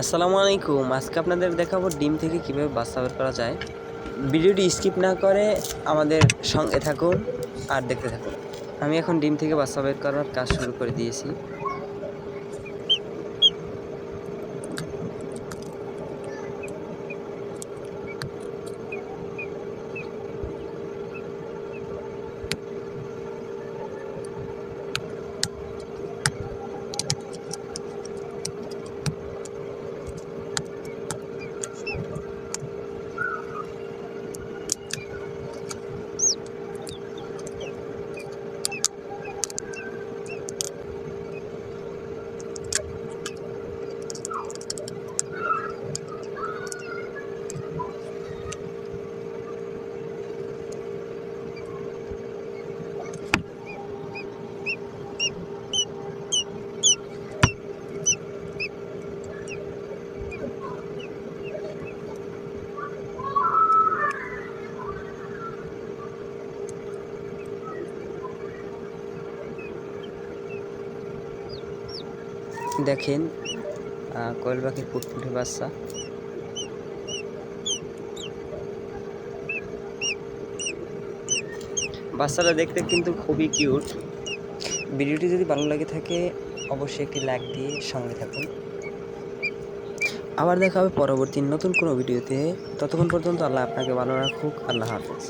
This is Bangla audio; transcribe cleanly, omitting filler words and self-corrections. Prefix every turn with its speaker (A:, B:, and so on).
A: আসসালামু আলাইকুম। আজকে আপনাদের দেখাবো ডিম থেকে কিভাবে বাচ্চা বের করা যায়। ভিডিওটি স্কিপ না করে আমাদের সঙ্গে থাকুন আর দেখতে থাকুন। আমি এখন ডিম থেকে বাচ্চা বের করার কাজ শুরু করে দিয়েছি। দেখেন কোয়েল পাখির ফুটফুটে বাচ্চা। বাচ্চাটা দেখতে কিন্তু খুবই কিউট। ভিডিওটি যদি ভালো লাগে থাকে অবশ্যই একটি লাইক দিয়ে সঙ্গে থাকুন। আবার দেখা হবে পরবর্তী নতুন কোনো ভিডিওতে। ততক্ষণ পর্যন্ত আল্লাহ আপনাকে ভালো রাখুক। আল্লাহ হাফেজ।